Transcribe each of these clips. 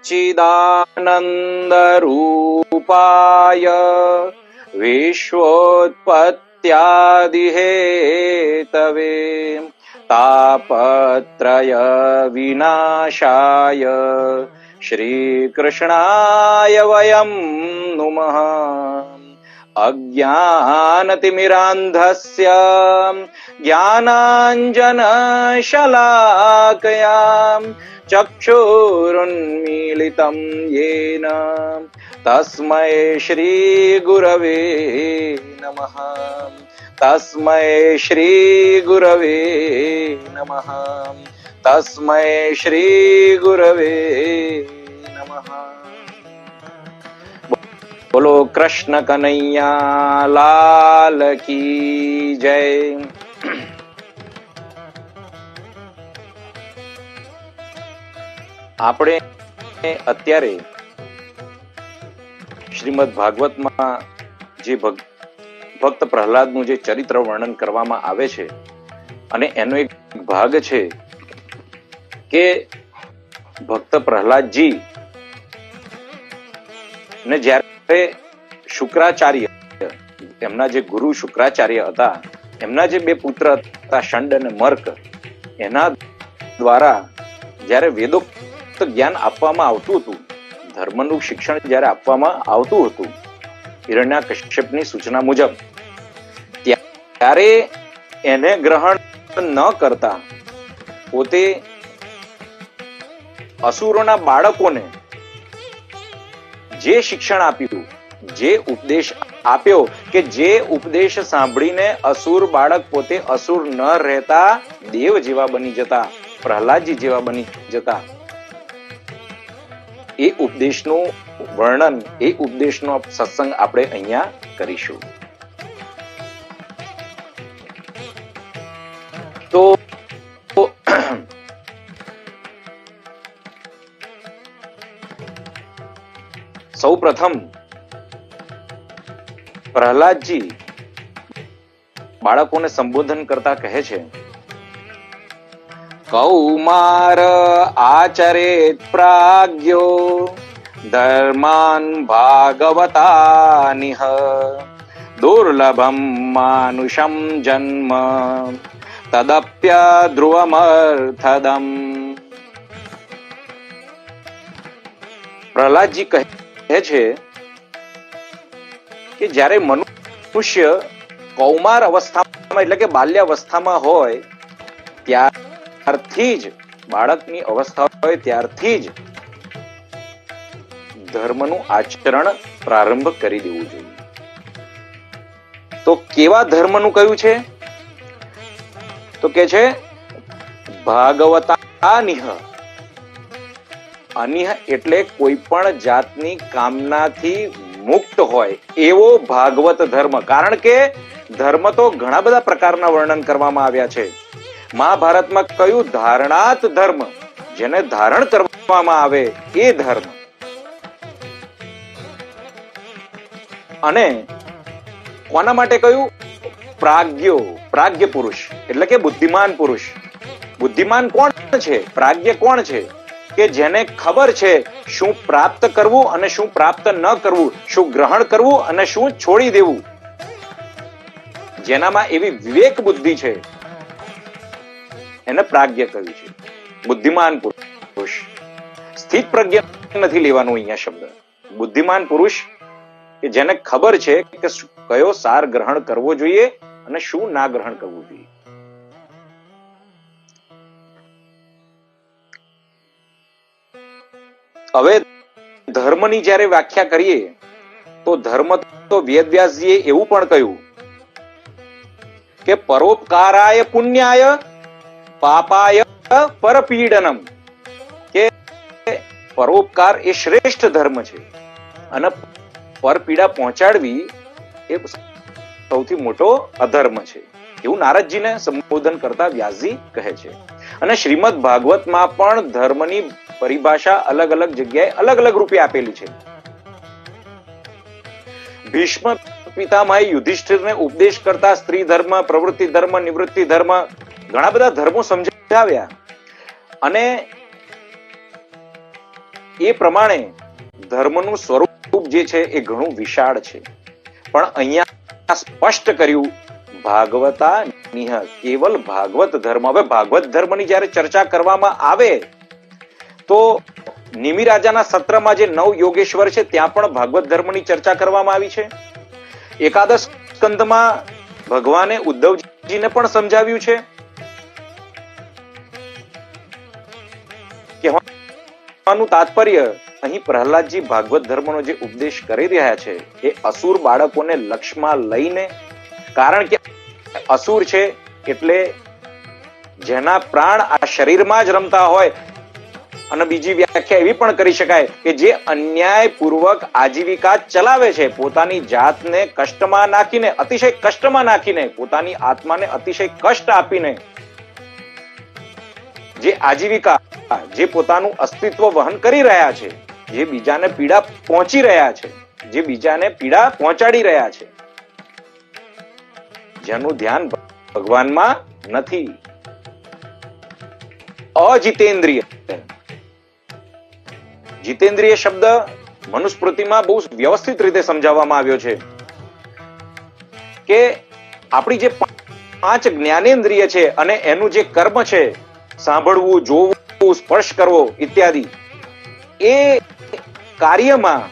सच्चिदानन्दरूपाय विश्वोत्पत्त्यादिहेतवे तापत्रय विनाशाय श्रीकृष्णाय वयं नुमः। अज्ञानतिमिरान्धस्य ज्ञानाञ्जनशलाकया चक्षुरुन्मीलितं येन तस्मै श्रीगुरवे नमः। तस्मै श्रीगुरवे नमः। तस्मै श्रीगुरवे नमः। बोलो कृष्ण कन्हैया लाल की जय। આપણે અત્યારે શ્રીમદ ભાગવતમાં જે ભક્ત પ્રહલાદનું જે ચરિત્ર વર્ણન કરવામાં આવે છે અને એનો એક ભાગ છે કે ભક્ત પ્રહલાદજી ને જ્યારે શુક્રાચાર્ય, એમના જે ગુરુ શુક્રાચાર્ય હતા, એમના જે બે પુત્ર હતા શંડ અને મર્ક, એના દ્વારા જ્યારે વેદોક્ત જ્ઞાન આપવામાં આવતું હતું, ધર્મનું શિક્ષણ જ્યારે આપવામાં આવતું હતું હિરણ્યકશ્યપની સૂચના મુજબ, ત્યારે એને ગ્રહણ ન કરતા પોતે અસુરોના બાળકોને જે શિક્ષણ આપ્યું, જે ઉપદેશ આપ્યો, કે જે ઉપદેશ સાંભળીને અસુર બાળક પોતે અસુર ન રહેતા દેવ જેવા બની જતા, પ્રહલાદજી જેવા બની જતા, એ ઉપદેશનું વર્ણન, એ ઉપદેશનો સત્સંગ આપણે અહીંયા કરીશું. તો સૌ પ્રથમ પ્રહલાદજી બાળકોને સંબોધન કરતા કહે છે, કૌમાર આચરેત પ્રાજ્ઞો ધર્માન ભાગવતાનિહ દુર્લભમ માનુષમ જન્મ તદપ્ય ધ્રુવમર્થદમ. પ્રહલાદજી કહે છે કે જ્યારે મનુષ્ય કૌમાર અવસ્થામાં એટલે કે બાલ્યાવસ્થામાં હોય ત્યારથી જ, બાળકની અવસ્થા હોય ત્યારથી જ ધર્મનું આચરણ પ્રારંભ કરી દેવું જોઈએ. તો કેવા ધર્મનું કયું છે? તો કે છે ભાગવતાનિહ. અનિહ એટલે કોઈ પણ જાતની કામનાથી મુક્ત હોય એવો ભાગવત ધર્મ. કારણ કે ધર્મ તો ઘણા બધા પ્રકારના વર્ણન કરવામાં આવ્યા છે. મહાભારતમાં કયું? ધારણાત ધર્મ, જેને ધારણ કરવામાં આવે એ ધર્મ. અને કોના માટે કયું? પ્રાજ્ઞો, પ્રાજ્ઞ પુરુષ એટલે કે બુદ્ધિમાન પુરુષ. બુદ્ધિમાન કોણ છે? પ્રાજ્ઞ કોણ છે? કે જેને ખબર છે શું પ્રાપ્ત કરવું અને શું પ્રાપ્ત ન કરવું, શું ગ્રહણ કરવું અને શું છોડી દેવું. જેનામાં એવી વિવેક બુદ્ધિ છે એને પ્રાજ્ઞ કહ્યું છે, બુદ્ધિમાન પુરુષ. સ્થિત પ્રજ્ઞ નથી લેવાનું અહીંયા શબ્દ. બુદ્ધિમાન પુરુષ કે જેને ખબર છે કે કયો સાર ગ્રહણ કરવો જોઈએ અને શું ના ગ્રહણ કરવું જોઈએ. હવે ધર્મની જ્યારે વ્યાખ્યા કરીએ તો ધર્મ તો વેદવ્યાસજીએ એવું પણ કહ્યું કે પરોપકારાય પુણ્યાય પાપાય પરપીડનમ, કે પરોપકાર એ શ્રેષ્ઠ ધર્મ છે અને પરપીડા પહોંચાડવી એ સૌથી મોટો અધર્મ છે. એવું નારદજીને સંબોધન કરતા વ્યાસજી કહે છે. અને શ્રીમદ ભાગવતમાં પણ ધર્મની પરિભાષા અલગ અલગ જગ્યાએ અલગ અલગ રૂપે આપેલી છે. ભીષ્મ પિતામહે યુધિષ્ઠિરને ઉપદેશ કરતા સ્ત્રી ધર્મ, પ્રવૃત્તિ ધર્મ, નિવૃત્તિ ધર્મ, ઘણા બધા ધર્મો સમજાવ્યા. અને એ પ્રમાણે ધર્મનું સ્વરૂપ જે છે એ ઘણું વિશાળ છે, પણ અહીંયા સ્પષ્ટ કર્યું ભાગવતા નિહ, કેવલ ભાગવત ધર્મ. હવે ભાગવત ધર્મની જ્યારે ચર્ચા કરવામાં આવે તો નિમિ રાજાના સત્રમાં જે નવ યોગેશ્વર છે ત્યાં પણ ભાગવત ધર્મની ચર્ચા કરવામાં આવી છે. એકાદશ સ્કંદમાં ભગવાને ઉદ્ધવજીને પણ સમજાવ્યું છે. કહેવાનું તાત્પર્ય અહીં પ્રહલાદજી ભાગવત ધર્મનો જે ઉપદેશ કરી રહ્યા છે એ અસુર બાળકોને લક્ષ્યમાં લઈને, કારણ કે અસુર છે એટલે જેના પ્રાણ આ શરીરમાં જ રમતા હોય, અને બીજી વ્યાખ્યા એવી પણ કરી શકાય કે જે અન્યાયપૂર્વક આજીવિકા ચલાવે છે, પોતાની જાતને કષ્ટમાં નાખીને, અતિશય કષ્ટમાં નાખીને, પોતાની આત્માને અતિશય કષ્ટ આપીને જે આજીવિકા, જે પોતાનું અસ્તિત્વ વહન કરી રહ્યા છે, જે બીજાને પીડા પહોંચી રહ્યા છે, જે બીજાને પીડા પહોંચાડી રહ્યા છે, જેનું ધ્યાન ભગવાનમાં નથી. અજિતેન્દ્રિય. જીતેન્દ્રિય શબ્દ મનુસ્મૃતિમાં બહુ વ્યવસ્થિત રીતે સમજાવવામાં આવ્યો છે કે આપણી જે 5 જ્ઞાનેન્દ્રિય છે અને એનું જે કર્મ છે, સાંભળવું, જોવું, સ્પર્શ કરવો ઇત્યાદિ, એ કાર્યમાં,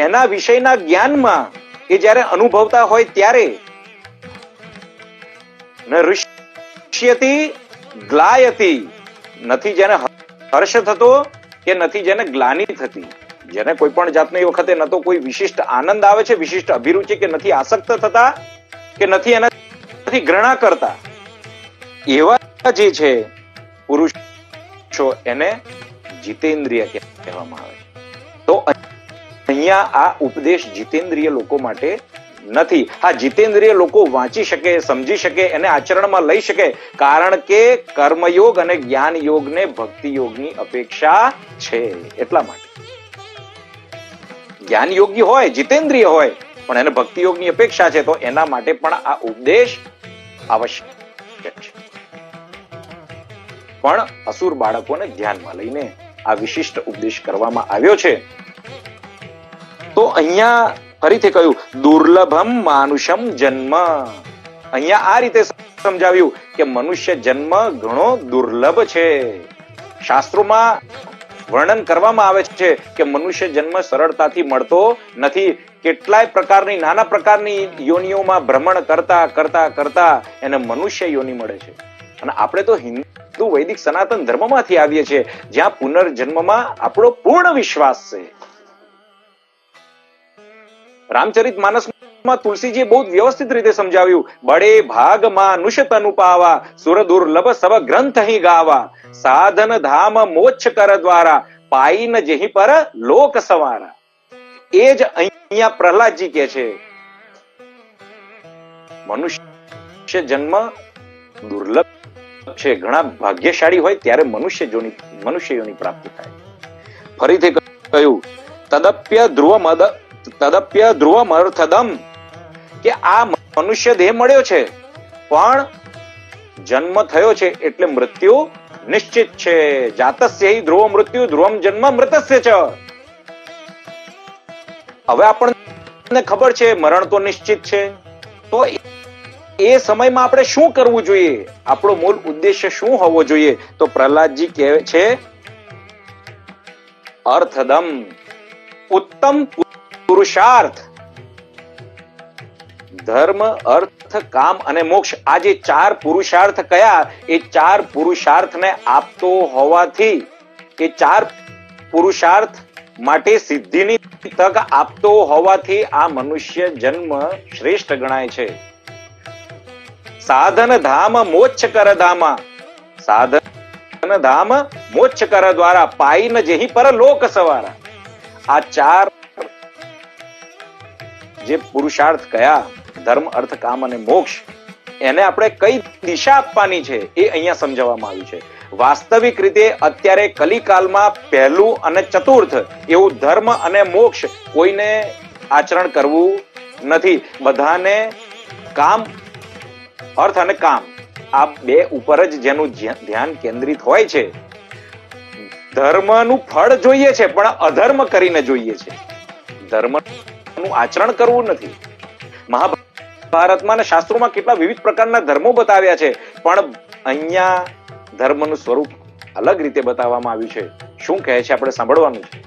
એના વિષયના જ્ઞાનમાં એ જ્યારે અનુભવતા હોય ત્યારે નૃષ્યતિ ગ્લાયતિ, નથી જેને હર્ષ થતો કે નથી જેને ગ્લાનિ થતી, જેને કોઈ પણ જાતની વખતે ન તો કોઈ વિશિષ્ટ આનંદ આવે છે, વિશિષ્ટ અભિરુચિ, કે નથી આસક્ત થતા, કે નથી એનાથી ઘૃણા કરતા, એવા જે છે પુરુષો એને જીતેન્દ્રિય કહેવામાં આવે છે. તો અહીંયા આ ઉપદેશ જીતેન્દ્રિય લોકો માટે નથી. હા, જીતેન્દ્રિય લોકો વાંચી શકે, સમજી શકે, એને આચરણમાં લઈ શકે, કારણ કે કર્મયોગ અને જ્ઞાન યોગને ભક્તિ યોગની અપેક્ષા છે, એટલા માટે. જ્ઞાન યોગી હોય, જીતેન્દ્રિય હોય, પણ એને ભક્તિ યોગની અપેક્ષા છે, તો એના માટે પણ આ ઉપદેશ આવશ્યક છે. પણ અસુર બાળકોને ધ્યાનમાં લઈને આ વિશિષ્ટ ઉપદેશ કરવામાં આવ્યો છે. તો અહીંયા ફરીથી કહ્યું દુર્લભમ માનુષમ જન્મ. અહીંયા આ રીતે સમજાવ્યું કે મનુષ્ય જન્મ ઘણો દુર્લભ છે. શાસ્ત્રોમાં વર્ણન કરવામાં આવે છે કે મનુષ્ય જન્મ સરળતાથી મળતો નથી. કેટલાય પ્રકારની, નાના પ્રકારની યોનિઓમાં ભ્રમણ કરતા કરતા કરતા એને મનુષ્ય યોનિ મળે છે. અને આપણે તો હિન્દુ વૈદિક સનાતન ધર્મમાંથી આવીએ છીએ, જ્યાં પુનર્જન્મમાં આપણો પૂર્ણ વિશ્વાસ છે. રામચરિત માનસમાં તુલસીજીએ બહુ વ્યવસ્થિત રીતે સમજાવ્યું, બડે ભાગમાં નુષત અનુપાવા, સુર દુર્લભ સબ ગ્રંથ હી ગાવા, સાધન ધામ મોક્ષ કર દ્વારા, પાઈન જેહી પર લોક સવારા. એ જ અહીંયા પ્રહલાદજી કહે છે મનુષ્ય જન્મ દુર્લભ છે, ઘણા ભાગ્યશાળી હોય ત્યારે મનુષ્ય યોની પ્રાપ્તિ થાય. ફરીથી કહ્યું તદપ્ય ધ્રુવમ અર્થદમ, કે આ મનુષ્ય દેહ મળ્યો છે પણ જન્મ થયો છે એટલે મૃત્યુ નિશ્ચિત છે. જાતસ્ય હિ ધ્રુવ મૃત્યુ ધ્રુવમ જન્મ મૃતસ્ય ચ. હવે આપણને ખબર છે મરણ તો નિશ્ચિત છે, તો એ સમયમાં આપણે શું કરવું જોઈએ, આપણો મૂળ ઉદ્દેશ્ય શું હોવો જોઈએ? તો પ્રહલાદજી કહે છે અર્થદમ, ઉત્તમ પુરુષાર્થ. ધર્મ, અર્થ, કામ અને મોક્ષ, આ જે 4 પુરુષાર્થ કયા, એ 4 પુરુષાર્થને આપતો હોવાથી, એ 4 પુરુષાર્થ માટે સિદ્ધિની તક આપતો હોવાથી આ મનુષ્ય જન્મ શ્રેષ્ઠ ગણાય છે. સાધન ધામ મોક્ષ કર ધામા, સાધન ધામ મોક્ષ કર દ્વારા, પાઈ ન જેહી પર લોક સવારા. આ 4 જે પુરુષાર્થ કયા, ધર્મ, અર્થ, કામ અને મોક્ષ, એને આપણે કઈ દિશા આપવાની છે એ અહીંયા સમજાવવામાં આવ્યું છે. વાસ્તવિક રીતે અત્યારે કલિકાલમાં પહેલું અને ચતુર્થ એવું ધર્મ અને મોક્ષ કોઈને આચરણ કરવું નથી. બધાને કામ, અર્થ અને કામ, આ 2 ઉપર જ જેનું ધ્યાન કેન્દ્રિત હોય છે. ધર્મનું ફળ જોઈએ છે પણ અધર્મ કરીને જોઈએ છે. ધર્મનું આચરણ કરવું નથી. મહાભારતમાં અને શાસ્ત્રોમાં કેટલા વિવિધ પ્રકારના ધર્મો બતાવ્યા છે, પણ અહીંયા ધર્મનું સ્વરૂપ અલગ રીતે બતાવવામાં આવ્યું છે. શું કહે છે આપણે સાંભળવાનું છે.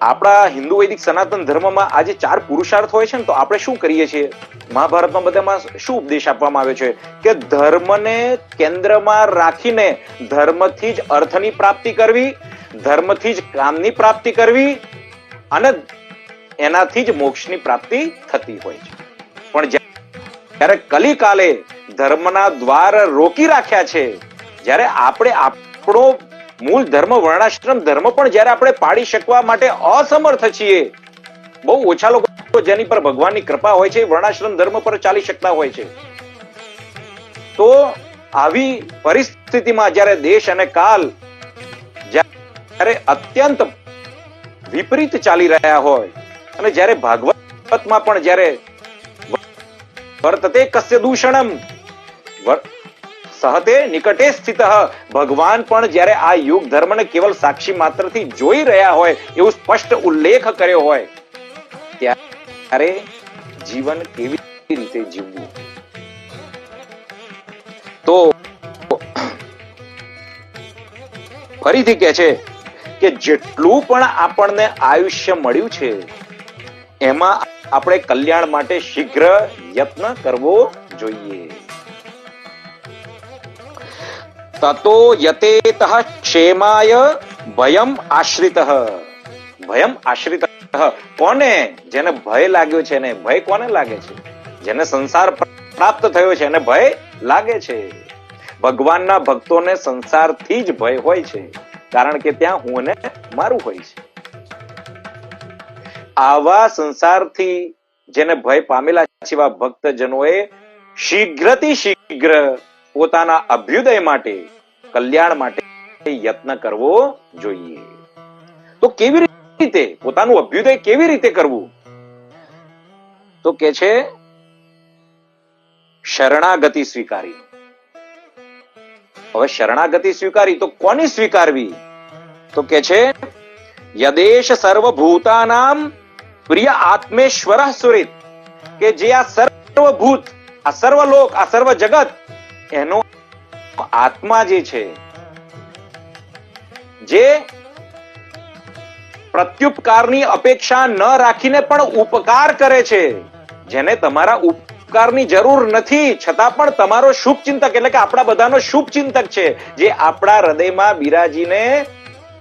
આપણા હિન્દુ વૈદિક સનાતન ધર્મમાં આજે 4 પુરુષાર્થ હોય છે ને, તો આપણે શું કરીએ છીએ? મહાભારતમાં બધામાં શું ઉપદેશ આપવામાં આવે છે કે ધર્મને કેન્દ્રમાં રાખીને ધર્મથી જ અર્થની પ્રાપ્તિ કરવી, ધર્મથી જ કામની પ્રાપ્તિ કરવી અને એનાથી જ મોક્ષની પ્રાપ્તિ થતી હોય છે. પણ જ્યારે કલિકાલે ધર્મના દ્વાર રોકી રાખ્યા છે, જ્યારે આપણે આપણો મૂળ ધર્મ વર્ણાશ્રમ ધર્મ પણ જ્યારે આપણે પાડી શકવા માટે અસમર્થ છીએ, બહુ ઓછા લોકો જેની પર ભગવાનની કૃપા હોય છે વર્ણાશ્રમ ધર્મ પર ચાલી શકતા હોય છે. તો આવી પરિસ્થિતિમાં જ્યારે દેશ અને કાલ જ્યારે અત્યંત વિપરીત ચાલી રહ્યા હોય અને જ્યારે ભાગવતમાં પણ જ્યારે વર્તતે કસ્ય દૂષણમ સહતે નિકટે સ્થિત, ભગવાન પણ જ્યારે આ યુગ ધર્મને કેવલ સાક્ષી માત્રથી જોઈ રહ્યા હોય એવું સ્પષ્ટ ઉલ્લેખ કર્યો હોય, ત્યારે જીવન કેવી રીતે જીવવું? તો ફરીથી કહે છે કે જેટલું પણ આપણને આયુષ્ય મળ્યું છે એમાં આપણે કલ્યાણ માટે શીઘ્ર યત્ન કરવો જોઈએ. તતો યતેતઃ ક્ષેમાય ભયમ આશ્રિતઃ. ભયમ આશ્રિતઃ કોને? જેને ભય લાગ્યો છે ને. ભય કોને લાગે છે? જેને સંસાર પ્રાપ્ત થયો છે એને ભય લાગે છે. ભગવાનના ભક્તોને સંસારથી જ ભય હોય છે, કારણ કે ત્યાં હું અને મારું હોય છે. આવા સંસારથી જેને ભય પામેલા છે એવા ભક્તજનોએ શીઘ્રથી શીઘ્ર પોતાના અભ્યુદય માટે, કલ્યાણ માટે યત્ન કરવો જોઈએ. તો કેવી રીતે પોતાનું અભ્યુદય કેવી રીતે કરવું? તો કે છે શરણાગતિ સ્વીકારી. હવે શરણાગતિ સ્વીકારી તો કોની સ્વીકારવી? તો કે છે યદેશ સર્વભૂતાનામ પ્રિય આત્મેશ્વર સુરિત, કે જે આ સર્વભૂત, આ સર્વલોક, આ સર્વ જગત એનો આત્મા જે છે, જે પ્રત્યુપકારની અપેક્ષા ન રાખીને પણ ઉપકાર કરે છે, જેને તમારા ઉપકારની જરૂર નથી છતાં પણ તમારો શુભ ચિંતક એટલે કે આપણા બધાનો શુભ ચિંતક છે, જે આપણા હૃદયમાં બિરાજીને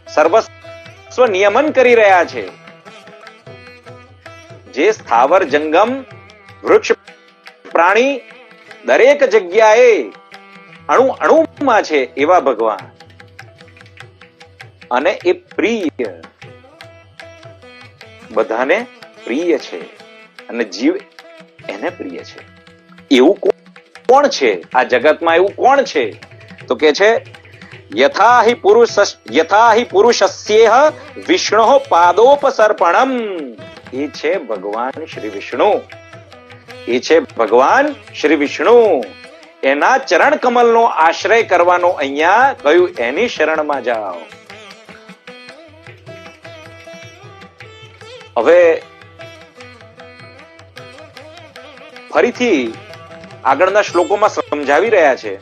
સર્વસ્વ નિયમન કરી રહ્યા છે, જે સ્થાવર જંગમ વૃક્ષ પ્રાણી દરેક જગ્યાએ અણુ અણુમાં છે એવા ભગવાન. અને એ પ્રિય, બધાને પ્રિય છે અને જીવ એને પ્રિય છે. એવું કોણ છે આ જગતમાં? એવું કોણ છે? તો કે છે યથા હિ પુરુષસ્યેહ વિષ્ણુઃ પાદોપસર્પણમ. એ છે ભગવાન શ્રી વિષ્ણુ. એ છે ભગવાન શ્રી વિષ્ણુ. એના ચરણ કમલનો આશ્રય કરવાનો અહીંયા કહ્યું, એની શરણમાં જાઓ. હવે ફરીથી આગળના શ્લોકોમાં સમજાવી રહ્યા છે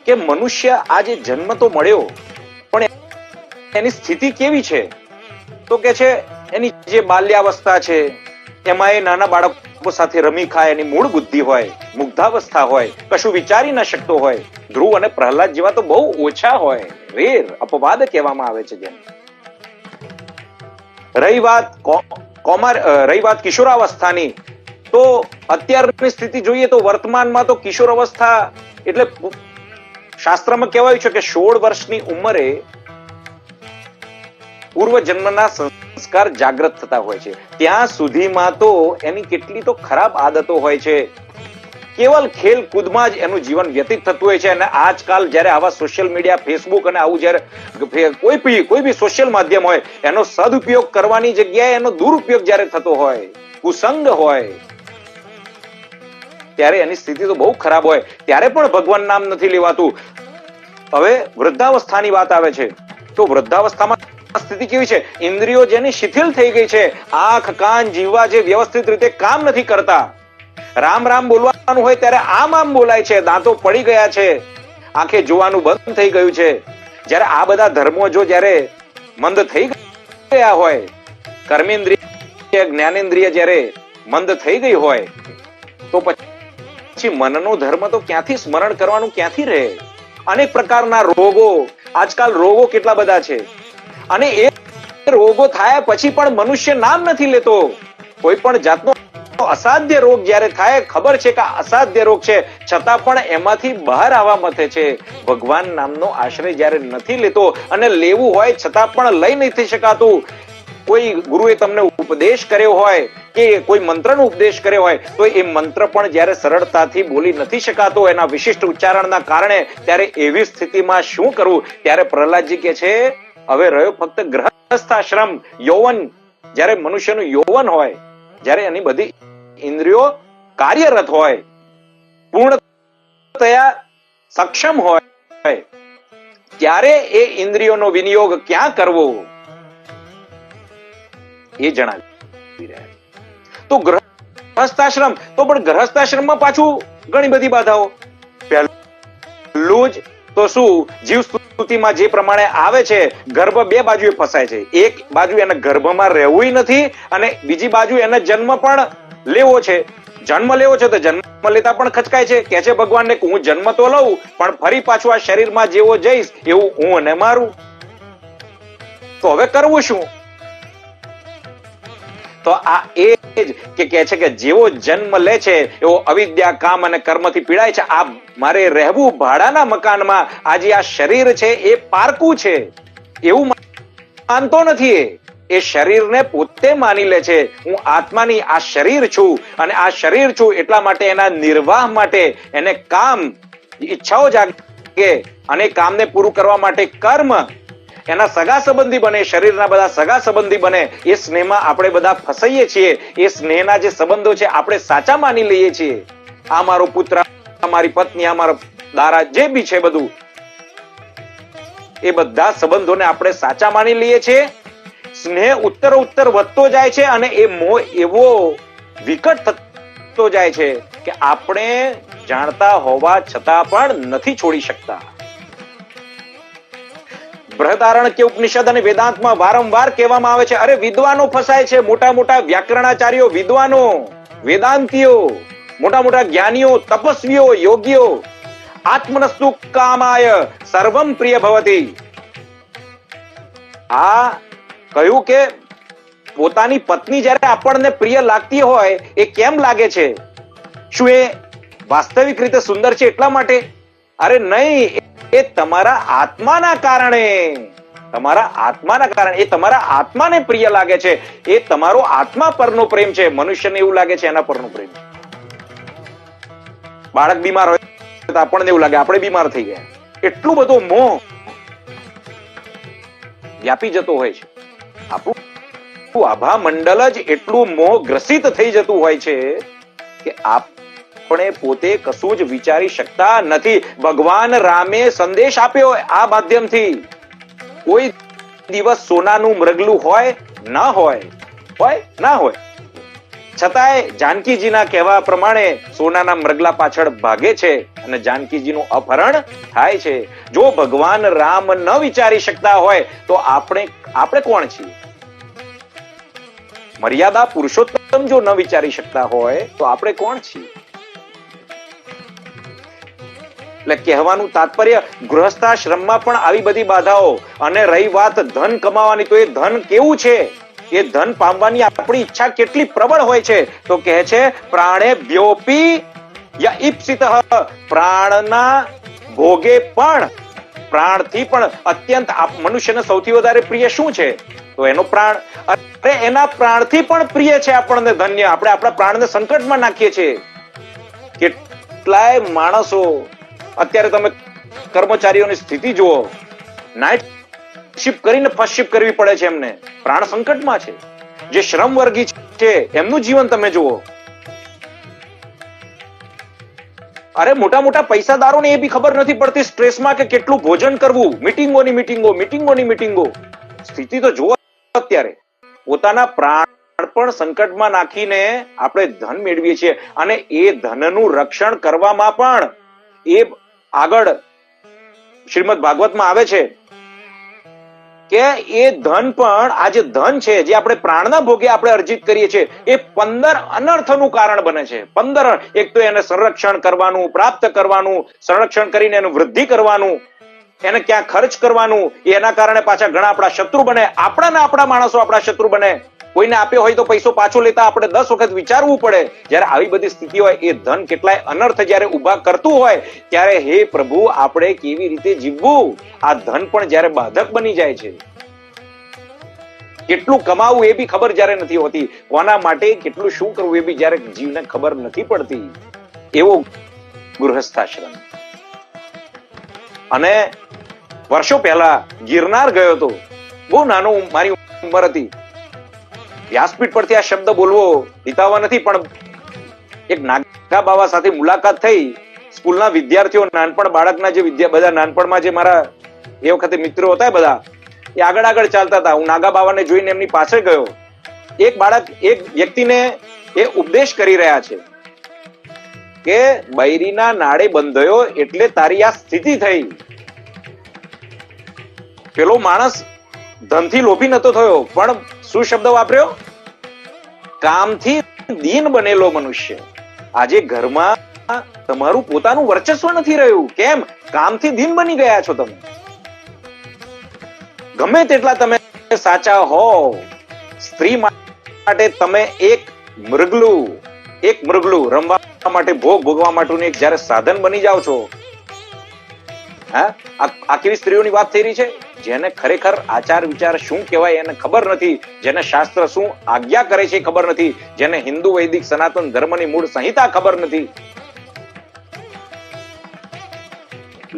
કે મનુષ્ય આજે જન્મ તો મળ્યો પણ એની સ્થિતિ કેવી છે? તો કે છે એની જે બાલ્યાવસ્થા છે એમાં એ નાના બાળકો સાથે રમી ખાય, એની મૂળ બુદ્ધિ હોય, મુગ્ધાવસ્થા હોય, કશું વિચારી ન શકતો હોય. ધ્રુવ અને પ્રહલાદ જેવા તો બહુ ઓછા હોય, રેર, અપવાદ કહેવામાં આવે છે. જેમ રહી વાત કિશોરાવસ્થાની, તો અત્યારની સ્થિતિ જોઈએ તો વર્તમાનમાં તો કિશોર અવસ્થા એટલે શાસ્ત્રમાં કહેવાયું છે કે 16 વર્ષની ઉંમરે પૂર્વ જન્મના સંસ્કાર જાગૃત થતા હોય છે. ત્યાં સુધીમાં તો એની કેટલી તો ખરાબ આદતો હોય છે. કેવલ ખેલ કૂદમાં જ એનું જીવન વ્યતીત થતું હોય છે. અને આજકાલ જ્યારે આવા સોશિયલ મીડિયા, ફેસબુક અને આવું જ્યારે કોઈ બી સોશિયલ માધ્યમ હોય, એનો સદુપયોગ કરવાની જગ્યાએ એનો દુરુપયોગ જ્યારે થતો હોય, કુસંગ હોય, ત્યારે એની સ્થિતિ તો બહુ ખરાબ હોય, ત્યારે પણ ભગવાન નામ નથી લેવાતું. હવે વૃદ્ધાવસ્થાની વાત આવે છે, તો વૃદ્ધાવસ્થામાં સ્થિતિ કેવી છે? ઇન્દ્રિયો જેની શિથિલ થઈ ગઈ છે, આંખ કાન જીવવા જે વ્યવસ્થિત રીતે કામ નથી કરતા. રામ રામ બોલવાનું હોય ત્યારે આમ બોલાય છે, દાંતો પડી ગયા છે, આંખે જોવાનું બંધ થઈ ગયું છે. જ્યારે આ બધા ધર્મો જો જ્યારે મંદ થઈ ગયા હોય, કર્મેન્દ્રિય જ્ઞાનેન્દ્રિય જ્યારે મંદ થઈ ગઈ હોય, તો પછી મનનો ધર્મ તો ક્યાંથી સ્મરણ કરવાનું ક્યાંથી રહે? અનેક પ્રકારના રોગો, આજકાલ રોગો કેટલા બધા છે, અને એ રોગો થાય પછી પણ મનુષ્ય નામ નથી લેતો. કોઈ પણ જાતનો અસાધ્ય રોગ જ્યારે થાય, ખબર છે કે અસાધ્ય રોગ છે, છતાં પણ એમાંથી બહાર આવવા મથે છે. ભગવાન નામનો આશ્રય જ્યારે નથી લેતો, અને લેવું હોય છતાં પણ લઈ નથી શકાતું. કોઈ ગુરુએ તમને ઉપદેશ કર્યો હોય કે કોઈ મંત્રનો ઉપદેશ કર્યો હોય, તો એ મંત્ર પણ જ્યારે સરળતાથી બોલી નથી શકાતો એના વિશિષ્ટ ઉચ્ચારણના કારણે, ત્યારે એવી સ્થિતિમાં શું કરવું? ત્યારે પ્રહલાદજી કહે છે, હવે રહ્યો ફક્ત ગ્રહસ્થાશ્રમ, યૌવન. જ્યારે મનુષ્યનું યૌવન હોય, જ્યારે એની બધી ઇન્દ્રિયો કાર્યરત હોય, પૂર્ણતયા સક્ષમ હોય, ત્યારે એ ઇન્દ્રિયોનો વિનિયોગ ક્યાં કરવો એ જણાવી રહ્યા. તો ગ્રહસ્થાશ્રમ, તો પણ ગ્રહસ્થાશ્રમમાં પાછું ઘણી બધી બાધાઓ. પહેલું જ તો શું, જીવ સ્તુતિમાં જે પ્રમાણે આવે છે, ગર્ભ બે બાજુએ ફસાય છે. એક બાજુ એને ગર્ભમાં રહેવું નથી, અને બીજી બાજુ એને જન્મ પણ લેવો છે. જન્મ લેવો છે તો જન્મ લેતા પણ ખચકાય છે. કે છે ભગવાનને કે હું જન્મ તો લઉં, પણ ફરી પાછું આ શરીરમાં જેવો જઈશ એવું હું અને મારું. તો હવે કરવું શું? તો આ એ જ કે કહે છે કે જેવો જન્મ લે છે એવો અવિદ્યા કામ અને કર્મથી પીડાય છે. આ મારે રહેવું ભાડાના મકાનમાં, આજે આ શરીર છે એ પારકું છે એવું માનતો નથી. એ શરીરને પોતે માની લે છે, હું આત્માની આ શરીર છું, અને આ શરીર છું એટલા માટે એના નિર્વાહ માટે એને કામ, ઈચ્છાઓ જાગે, અને કામને પૂરું કરવા માટે કર્મ, એના સગા સંબંધી બને, શરીરના બધા સગા સંબંધી બને. એ સ્નેહમાં આપણે બધા ફસાઈએ છીએ. એ સ્નેહના જે સંબંધો છે આપણે સાચા માની લઈએ છીએ. આ મારો પુત્ર, મારી પત્ની, આ મારો દારા, જે બી છે બધું, એ બધા સંબંધોને આપણે સાચા માની લઈએ છીએ. સ્નેહ ઉત્તર વધતો જાય છે, અને એ મોહ એવો વિકટ થતો જાય છે કે આપણે જાણતા હોવા છતાં પણ નથી છોડી શકતા. બૃહદારણ્યક ઉપનિષદ અને વેદાંતમાં વારંવાર કહેવામાં આવે છે, અરે વિદ્વાનો ફસાય છે, મોટા મોટા વ્યાકરણાચાર્યો, વિદ્વાનો, વેદાંતીઓ, મોટા મોટા જ્ઞાનીઓ, તપસ્વીઓ, યોગીઓ, આત્મનસ્તુ કામાય સર્વમ પ્રિય ભવતી. આ કહ્યું કે પોતાની પત્ની જ્યારે આપણને પ્રિય લાગતી હોય, એ કેમ લાગે છે? શું એ વાસ્તવિક રીતે સુંદર છે એટલા માટે? અરે નહીં, એ તમારા આત્માના કારણે, તમારા આત્માના કારણે, એ તમારા આત્માને પ્રિય લાગે છે. એ તમારો આત્મા પરનો પ્રેમ છે. મનુષ્યને એવું લાગે છે એના પરનો પ્રેમ. બાળક બીમાર હોય તો આપણને એવું લાગે આપણે બીમાર થઈ ગયા. એટલું બધો મોહ વ્યાપી જતો હોય છે. આપણું આભા મંડળ જ એટલું મોહગ્રસિત થઈ જતું હોય છે કે આપણે પોતે કશું જ વિચારી શકતા નથી. ભગવાન રામે સંદેશ આપ્યો આ માધ્યમથી. કોઈ દિવસ સોનાનું મૃગલું હોય ના હોય, હોય ના હોય, છતાંય જાનકીજીના કહેવા પ્રમાણે સોનાના મૃગલા પાછળ ભાગે છે અને જાનકીજીનું અપહરણ થાય છે. જો ભગવાન રામ ન વિચારી શકતા હોય તો આપણે કોણ છીએ? મર્યાદા પુરુષોત્તમ જો ન વિચારી શકતા હોય તો આપણે કોણ છીએ? એટલે કહેવાનું તાત્પર્ય, ગૃહસ્થાશ્રમમાં પણ આવી બધી બાધાઓ. અને રહી વાત ધન કમાવાની, તો એ ધન કેવું છે? એ ધન પામવાની આપણી ઈચ્છા કેટલી પ્રબળ હોય છે? તો કહે છે પ્રાણેભ્યોપી ઈપ્સિતઃ, પ્રાણના ભોગે પણ, પ્રાણથી પણ અત્યંત મનુષ્યને સૌથી વધારે પ્રિય શું છે? તો એનો પ્રાણ. અરે એના પ્રાણથી પણ પ્રિય છે આપણને ધન્ય. આપણે આપણા પ્રાણને સંકટમાં નાખીએ છીએ. કેટલાય માણસો, અત્યારે તમે કર્મચારીઓની સ્થિતિ જુઓ, નાઇટ શિફ્ટ કરીને ફર્સ્ટ શિફ્ટ કરવી પડે છે એમને, પ્રાણ સંકટમાં છે. જે શ્રમ વર્ગી છે એમનું જીવન તમે જુઓ. અરે મોટા મોટા પૈસાદારોને એ બી ખબર નથી પડતી સ્ટ્રેસમાં કે કેટલું ભોજન કરવું, મીટિંગોની મીટિંગો. સ્થિતિ તો જુઓ અત્યારે. પોતાના પ્રાણ પણ સંકટમાં નાખીને આપણે ધન મેળવીએ છીએ અને એ ધનનું રક્ષણ કરવામાં પણ એ આગળ શ્રીમદ ભાગવતમાં આવે છે કે એ ધન પણ આ જે ધન છે જે આપણે પ્રાણના ભોગે આપણે અર્જિત કરીએ છીએ એ 15 અનર્થનું કારણ બને છે. 15 એક તો એને સંરક્ષણ કરવાનું, પ્રાપ્ત કરવાનું, સંરક્ષણ કરીને એનું વૃદ્ધિ કરવાનું, એને ક્યાં ખર્ચ કરવાનું, એના કારણે પાછા ઘણા આપણા શત્રુ બને. આપણા માણસો આપણા શત્રુ બને. કોઈને આપ્યો હોય તો પૈસો પાછો લેતા આપણે 10 વખત વિચારવું પડે. જ્યારે આવી બધી સ્થિતિ હોય, એ ધન કેટલાય અનર્થ જ્યારે ઉભા કરતું હોય ત્યારે હે પ્રભુ આપણે કેવી રીતે જીવવું, આ ધન પણ જ્યારે બાધક બની જાય છે. કેટલું કમાવું એ બી ખબર જ્યારે નથી હોતી, કોના માટે કેટલું શું કરવું એ બી જ્યારે જીવને ખબર નથી પડતી. એવો ગૃહસ્થાશ્રમ. અને વર્ષો પહેલા ગિરનાર ગયો હતો, બહુ નાનો, મારી ઉંમર હતી. વ્યાસપીઠ પરથી આ શબ્દ બોલવો હિતાવા નથી, પણ એક નાગા બાવા સાથે મુલાકાત થઈ. સ્કૂલના વિદ્યાર્થીઓ, નાનપણ બાળકના જે બધા નાનપણમાં જે મારા એ વખતે મિત્રો હતા બધા, એ આગળ ચાલતા હતા. હું નાગા બાવાને જોઈને એમની પાસે ગયો. એક વ્યક્તિને એ ઉપદેશ કરી રહ્યા છે કે બૈરીના નાડે બંધાયો એટલે તારી આ સ્થિતિ થઈ. પેલો માણસ ધનથી લોભી નતો થયો, પણ શું શબ્દ વાપર્યો? કામથી દીન બનેલો મનુષ્ય. આજે ઘરમાં તમારું પોતાનું વર્ચસ્વ નથી રહ્યું. કેમ? કામથી દીન બની ગયા છો તમે. ગમે તેટલા તમે સાચા હો, સ્ત્રી માટે તમે એક મૃગલું રમવા માટે, ભોગ ભોગવા માટેનું એક જ્યારે સાધન બની જાઓ છો. આ કેવી સ્ત્રીઓની વાત થઈ રહી છે જેને ખરેખર આચાર વિચાર શું કહેવાય એને ખબર નથી, જેને શાસ્ત્ર શું આજ્ઞા કરે છે ખબર નથી, જેને હિન્દુ વૈદિક સનાતન ધર્મની મૂળ સંહિતા ખબર નથી.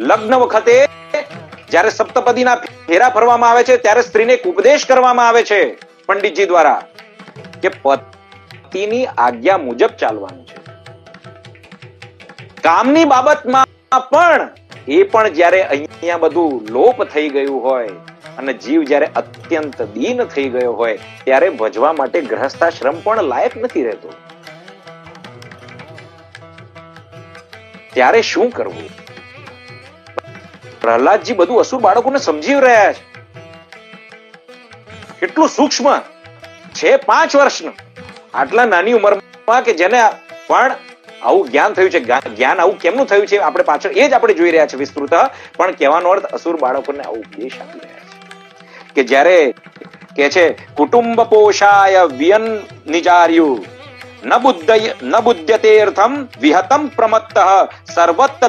લગ્ન વખતે જ્યારે સપ્તપદીના ફેરા ફરવામાં આવે છે ત્યારે સ્ત્રીને એક ઉપદેશ કરવામાં આવે છે પંડિતજી દ્વારા કે પતિની આજ્ઞા મુજબ ચાલવાનું છે. કામની બાબતમાં પણ એ પણ જ્યારે અહીંયા બધું લોપ થઈ ગયું હોય અને જીવ જ્યારે અત્યંત દીન થઈ ગયો હોય ત્યારે ભજવા માટે ગ્રહસ્થાશ્રમ પણ લાયક નથી રહેતો. ત્યારે શું કરવું? પ્રહલાદજી બધું અસુર બાળકોને સમજી રહ્યા છે. કેટલું સૂક્ષ્મ છે, 5 વર્ષનું, આટલા નાની ઉંમરમાં કે જેને પણ આવું જ્ઞાન થયું છે. જ્ઞાન આવું કેમનું થયું છે આપણે પાછળ એ જ આપણે જોઈ રહ્યા છે વિસ્તૃત. પણ કહેવાનો અર્થ અસુર બાળકોને આવું ઉપદેશ આપી રહ્યા છે કે જ્યારે કે છે કુટુંબ પોષાય વ્યન નિજાર્યુ ન બુદ્ધતે અર્થમ વિહતમ પ્રમત્તઃ સર્વત્ર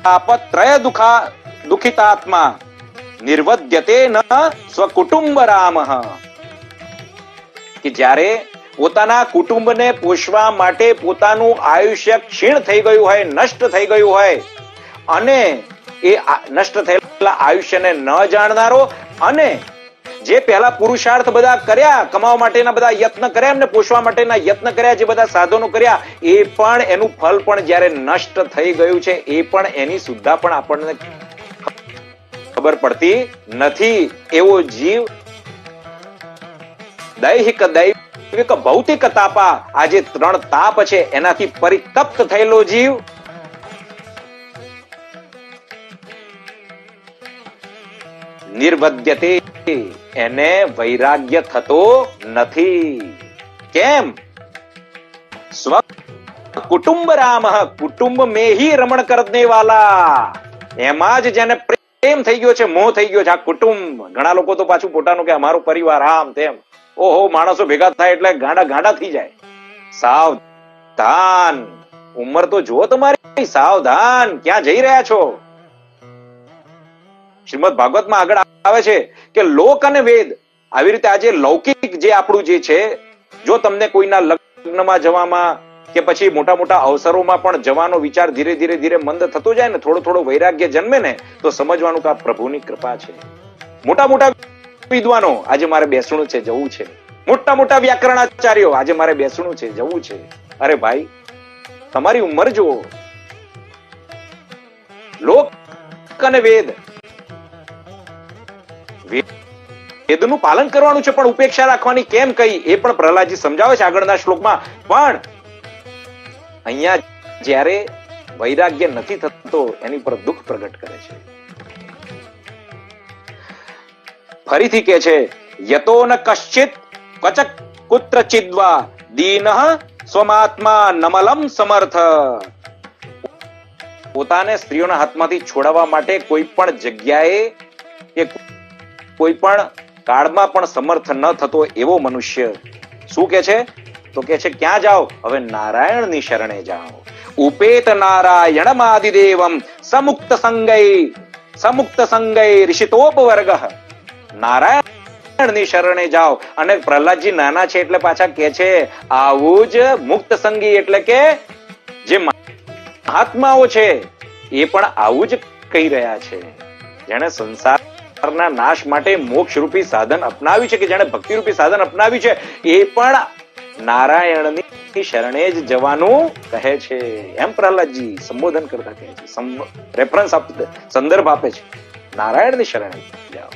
તાપત્રય દુખિતાત્મા નિર્વદ્યતે ન સ્વકુટુંબ રામઃ. કે જ્યારે પોતાના કુટુંબને પોષવા માટે પોતાનું આયુષ્ય ક્ષીણ થઈ ગયું હોય, નષ્ટ થઈ ગયું હોય, અને એ નષ્ટ થયેલા આયુષ્યને ન જાણનારો અને જે પહેલા પુરુષાર્થ બધા કર્યા, કમાવા માટેના બધા યત્ન કર્યા, એમને પોષવા માટેના યત્ન કર્યા, જે બધા સાધનો કર્યા, એ પણ એનું ફળ પણ જ્યારે નષ્ટ થઈ ગયું છે એ પણ એની સુદ્ધા પણ આપણને ખબર પડતી નથી. એવો જીવ દૈહિક, દૈવિક, ભૌતિક તાપા, આ જે 3 તાપ છે એનાથી પરિતપ્ત થયેલો જીવ નિર્વદ્યતે, એને વૈરાગ્ય થતો નથી. કેમ? સ્વ કુટુંબ રામ, કુટુંબ મેં હી રમણ કરને વાલા. એમાં જ જેને પ્રેમ થઈ ગયો છે, મોહ થઈ ગયો છે આ કુટુંબ. ઘણા લોકો તો પાછું પોતાનું કે અમારો પરિવાર આમ તેમ, ઓહો, માણસો ભેગા થાય એટલે ગાંડા થઈ જાય. સાવધાન, ઉંમર તો જુઓ તમારી, સાવધાન, ક્યાં જઈ રહ્યા છો? શ્રીમદ ભાગવતમાં આગળ આવે છે કે લોક અને વેદ, આવી રીતે આજે લૌકિક જે આપણું જે છે, જો તમને કોઈના લગ્નમાં જવામાં કે પછી મોટા મોટા અવસરોમાં પણ જવાનો વિચાર ધીરે ધીરે મંદ થતો જાય ને, થોડો વૈરાગ્ય જન્મે ને, તો સમજવાનું કે આ પ્રભુની કૃપા છે. મોટા વિદ્વાનો આજે મારે બેસણું છે, જવું છે, મોટા મોટા વ્યાકરણાચાર્યો, આજે મારે બેસણું છે, જવું છે. અરે ભાઈ, તમારી ઉંમર જુઓ. લોક અને વેદ, વેદનું પાલન કરવાનું છે, પણ ઉપેક્ષા રાખવાની કેમ કઈ એ પણ પ્રહલાદજી સમજાવે છે આગળના શ્લોકમાં. પણ અહીંયા જ્યારે વૈરાગ્ય નથી થતો એની પર દુઃખ પ્રગટ કરે છે. ફરીથી કે છે, યતો ન કશ્ચિત ક્વચક કુત્રચિદ્વા દીનઃ સ્વમાત્મા નમલમ સમર્થ. પોતાને સ્ત્રીઓના હાથમાંથી છોડાવવા માટે કોઈ પણ જગ્યાએ કે કોઈ પણ કાળમાં પણ સમર્થ ન થતો એવો મનુષ્ય શું કે છે? તો કે છે ક્યાં જાઓ? હવે નારાયણની શરણે જાઓ. ઉપેત નારાયણમ આદિદેવમ સમુક્ત સંગૈ ઋષિતોપવર્ગ. નારાયણની શરણે જાઓ. અને પ્રહલાદજી નાના છે એટલે પાછા કે છે આવું જ મુક્ત સંગી, એટલે કે જે મહાત્માઓ છે એ પણ આવું જ કહી રહ્યા છે. જેણે સંસારના નાશ માટે મોક્ષ રૂપી સાધન અપનાવ્યું છે, કે જેણે ભક્તિ રૂપી સાધન અપનાવ્યું છે, એ પણ નારાયણની શરણે જ જવાનું કહે છે. એમ પ્રહલાદજી સંબોધન કરતા કહે છે, રેફરન્સ સંદર્ભ આપે છે, નારાયણની શરણે જાઓ.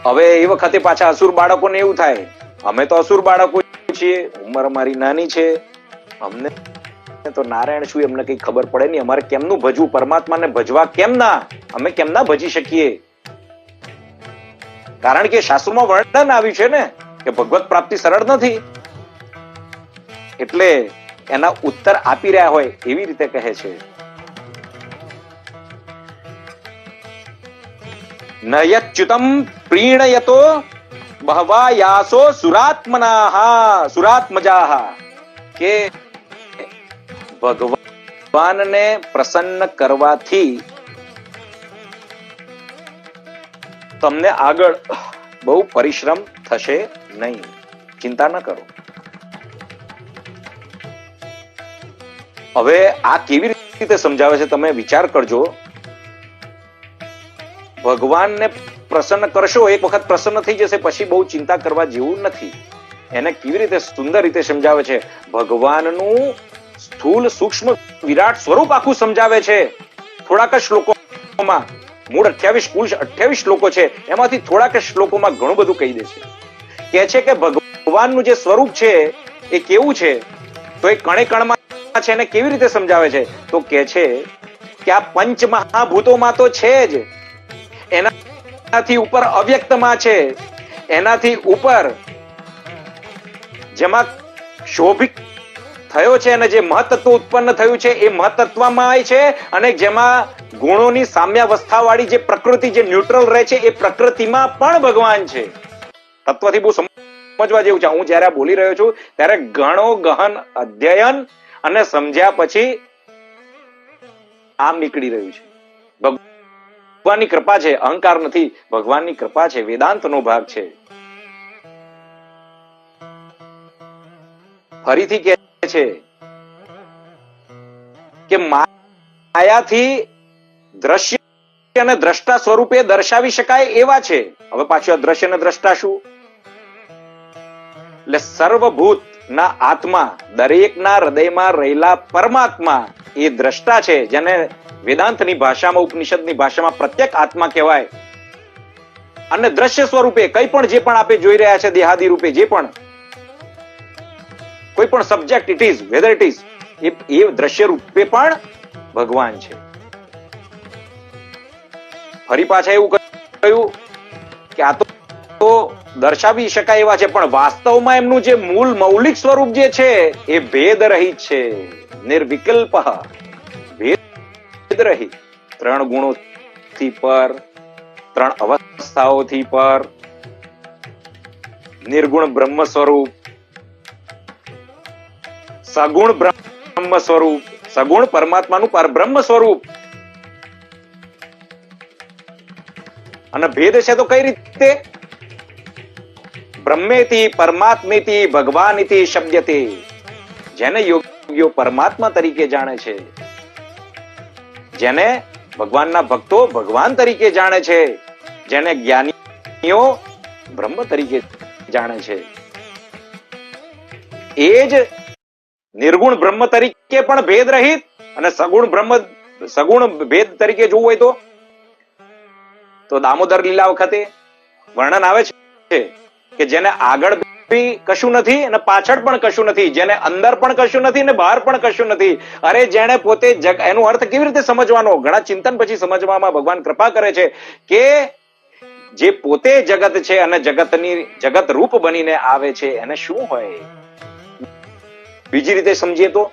હવે એ વખતે પાછા અસુર બાળકોને એવું થાય, અમે તો અસુર બાળકો છીએ, ઉંમર અમારી નાની છે, અમને તો નારાયણ શું એમને કઈ ખબર પડે નહીં, અમારે કેમનું ભજવું, પરમાત્માને ભજવા કેમ ના, અમે કેમ ના ભજી શકીએ? કારણ કે શાસ્ત્રોમાં વર્ણન આવ્યું છે ને કે ભગવત પ્રાપ્તિ સરળ નથી. એટલે એના ઉત્તર આપી રહ્યા હોય એવી રીતે કહે છે. નયચ્યુતમ પ્રીણયતો બહવા યાસો સુરાત્મજાહ. કે ભગવાનને પ્રસન્ન કરવાથી તમને આગળ બહુ પરિશ્રમ થશે નહીં, ચિંતા ન કરો. હવે આ કેવી રીતે સમજાવે છે તમે વિચાર કરજો. ભગવાનને પ્રસન્ન કરશો, એક વખત પ્રસન્ન થઈ જશે પછી બહુ ચિંતા કરવા જેવું નથી. એને કેવી રીતે સુંદર રીતે સમજાવે છે. ભગવાનનું સ્થૂલ સૂક્ષ્મ વિરાટ સ્વરૂપ આખું સમજાવે છે થોડાક શ્લોકોમાં. મૂળ 28 કુલ 28 શ્લોકો છે, એમાંથી થોડાક શ્લોકોમાં ઘણું બધું કહી દે છે. કહે છે કે ભગવાનનું જે સ્વરૂપ છે એ કેવું છે, તો એ કણે કણમાં છે. એને કેવી રીતે સમજાવે છે? તો કહે છે કે આ પંચ મહાભૂતોમાં તો છે જ, એનાથી ઉપર અવ્યક્તમાં છે, એનાથી ઉપર જેમાં શોભિક થયો છે અને જે મહતત્વ ઉત્પન્ન થયું છે એ મહતત્વમાં છે, અને જેમાં ગુણોની સામ્યાવસ્થા વાળી જે પ્રકૃતિ જે ન્યુટ્રલ રહે છે એ પ્રકૃતિમાં પણ ભગવાન છે. તત્વથી બહુ સમજવા જેવું છે. હું જયારે બોલી રહ્યો છું ત્યારે ઘણો ગહન અધ્યયન અને સમજ્યા પછી આમ નીકળી રહ્યું છે. ભગવાનની કૃપા છે, અહંકાર નથી, ભગવાનની કૃપા છે, વેદાંતનો ભાગ છે. ફરીથી કહે છે કે માયાથી દ્રશ્ય અને દ્રષ્ટા સ્વરૂપે દર્શાવી શકાય એવા છે. હવે પાછું આ દ્રશ્ય અને દ્રષ્ટા શું? એટલે સર્વભૂત ના આત્મા, દરેકના હૃદયમાં રહેલા પરમાત્મા એ દ્રષ્ટા છે, જેને વેદાંતની ભાષામાં, ઉપનિષદની ભાષામાં પ્રત્યેક આત્મા કહેવાય. અને દ્રશ્ય સ્વરૂપે કંઈ પણ જે પણ આપણે જોઈ રહ્યા છે દેહાદી રૂપે, જે પણ કોઈ પણ subject it is, whether it is, એ દ્રશ્ય રૂપે પણ ભગવાન છે. ફરી પાછા એવું કહ્યું કે આ તો દર્શાવી શકાય એવા છે, પણ વાસ્તવમાં એમનું જે મૂળ મૌલિક સ્વરૂપ જે છે એ ભેદ રહિત છે, નિર્વિકલ્પ, ભેદ રહિત. 3 ગુણોથી પર, 3 અવસ્થાઓથી પર, નિર્ગુણ બ્રહ્મ સ્વરૂપ, સગુણ બ્રહ્મ સ્વરૂપ, સગુણ પરમાત્માનું પરબ્રહ્મ સ્વરૂપ. અને ભેદ છે તો કઈ રીતે? બ્રહ્મેતિ પરમાત્મેતિ ભગવાનિતિ શબ્દતે. જેને યોગીઓ પરમાત્મા તરીકે જાણે છે, જેને ભગવાનના ભક્તો ભગવાન તરીકે જાણે છે, જેને જ્ઞાની પ્રાણીઓ બ્રહ્મ તરીકે જાણે છે. એ જ નિર્ગુણ બ્રહ્મ તરીકે પણ ભેદ રહિત અને સગુણ ભેદ તરીકે જોવું હોય તો દામોદર લીલા વખતે વર્ણન આવે છે કે જેને આગળ બી કશું નથી અને પાછળ પણ કશું નથી, જેને અંદર પણ કશું નથી અને બહાર પણ કશું નથી. અરે જેને પોતે એનો અર્થ કેવી રીતે સમજવાનો? ઘણા ચિંતન પછી સમજવામાં ભગવાન કૃપા કરે છે કે જે પોતે જગત છે અને જગત રૂપ બનીને આવે છે એને શું હોય. બીજી રીતે સમજીએ તો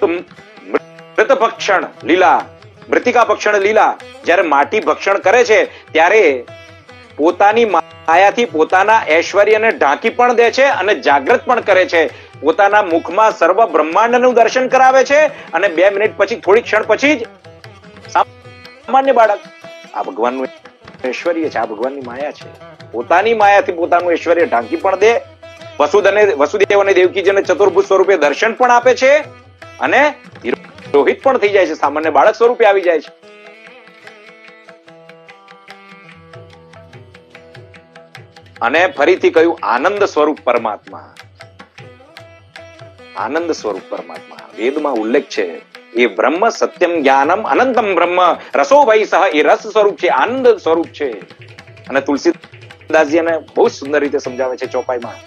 મૃત ભક્ષણ લીલા, મૃતિકા ભક્ષણ લીલા, જ્યારે માટી ભક્ષણ કરે છે ત્યારે પોતાની માયાથી પોતાના ઐશ્વર્યને ઢાંકી પણ દે છે અને જાગૃત પણ કરે છે. પોતાના મુખમાં સર્વ બ્રહ્માંડનું દર્શન કરાવે છે અને 2 મિનિટ પછી, થોડી ક્ષણ પછી જ સામાન્ય બાળક. આ ભગવાનનું ઐશ્વર્ય છે, આ ભગવાનની માયા છે. પોતાની માયાથી પોતાનું ઐશ્વર્ય ઢાંકી પણ દે, વસુદેવ અને દેવકીજીને ચતુર્ભુજ સ્વરૂપે દર્શન પણ આપે છે અને રોહિત પણ થઈ જાય છે, સામાન્ય બાળક સ્વરૂપે આવી જાય છે. અને ફરીથી કહ્યું આનંદ સ્વરૂપ પરમાત્મા. આનંદ સ્વરૂપ પરમાત્મા વેદમાં ઉલ્લેખ છે. એ બ્રહ્મ સત્યમ જ્ઞાનમ અનંતમ બ્રહ્મ રસો વૈ સહ, એ રસ સ્વરૂપ છે, આનંદ સ્વરૂપ છે. અને તુલસીદાસજી એને બહુ સુંદર રીતે સમજાવે છે ચોપાઈમાં.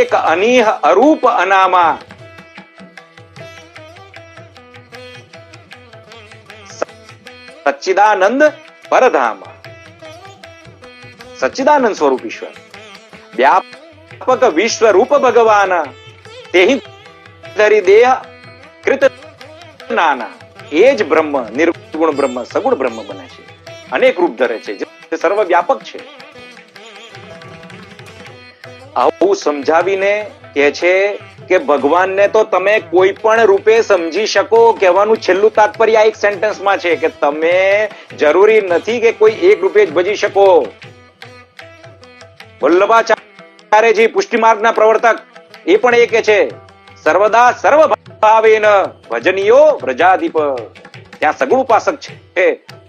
એક અનીહ અરૂપ અનામા સચ્ચિદાનંદ પરધામા. સચ્ચિદાનંદ સ્વરૂપ ઈશ્વર, વ્યાપક વિશ્વ રૂપ ભગવાન, તેહિ ધરી દેહ કૃત નાના. એ જ બ્રહ્મ, નિર્ગુણ બ્રહ્મ, સગુણ બ્રહ્મ બને છે, અનેક રૂપ ધરે છે, જે સર્વ વ્યાપક છે. આવું સમજાવીને કહે છે કે ભગવાનને તો તમે કોઈ પણ રૂપે સમજી શકો. કહેવાનું છેલ્લું તાત્પર્ય એક સેન્ટેન્સમાં છે કે તમે જરૂરી નથી કે કોઈ એક રૂપે જ ભજી શકો. વલ્લભાચાર્યજી પુષ્ટિ માર્ગના પ્રવર્તક, એ પણ એ કે છે સર્વદા સર્વ ભાવેન ભજનીયો વ્રજાધિપ. ત્યાં સગુણ ઉપાસક છે,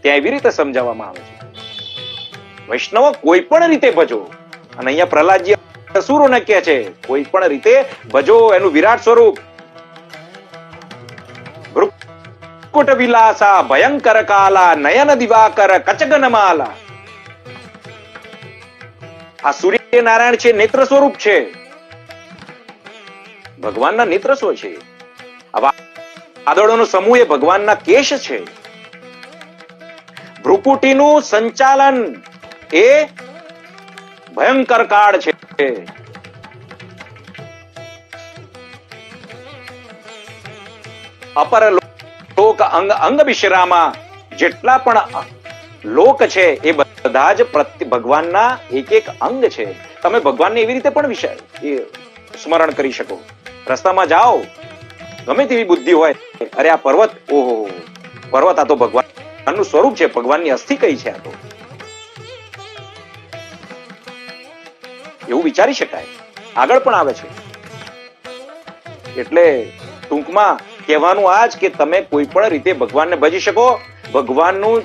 ત્યાં એવી રીતે સમજાવવામાં આવે છે વૈષ્ણવ કોઈ પણ રીતે ભજો. અને અહીંયા પ્રહલાદજી અસુરોને કહે છે કોઈ પણ રીતે ભજો એનું વિરાટ સ્વરૂપ. ભૃકુટ વિલાસા ભયંકર કાલા નયન દિવાકર કચગનમાલા. આ સૂર્ય નારાયણ છે, નેત્ર સ્વરૂપ છે, ભગવાનના નેત્ર શું છે. વાદળોનો સમૂહ એ ભગવાનના કેશ છે. ભ્રુકુટીનું સંચાલન એ ભયંકર કાળ છે. અપર લોક અંગ વિશ્રામા, જેટલા પણ લોક છે એ બધા જ ભગવાનના એક એક અંગ છે. તમે ભગવાનને એવી રીતે પણ સ્મરણ કરી શકો. રસ્તામાં જાઓ, ગમે તેવી બુદ્ધિ હોય, અરે આ પર્વત, ઓહો પર્વત, આ તો ભગવાનનું સ્વરૂપ છે, ભગવાનની અસ્થિ કઈ છે, આ તો એવું વિચારી શકાય. આગળ પણ આવે છે. એટલે ટૂંકમાં કહેવાનું આ જ કે તમે કોઈ પણ રીતે ભગવાનને ભજી શકો. ભગવાનનું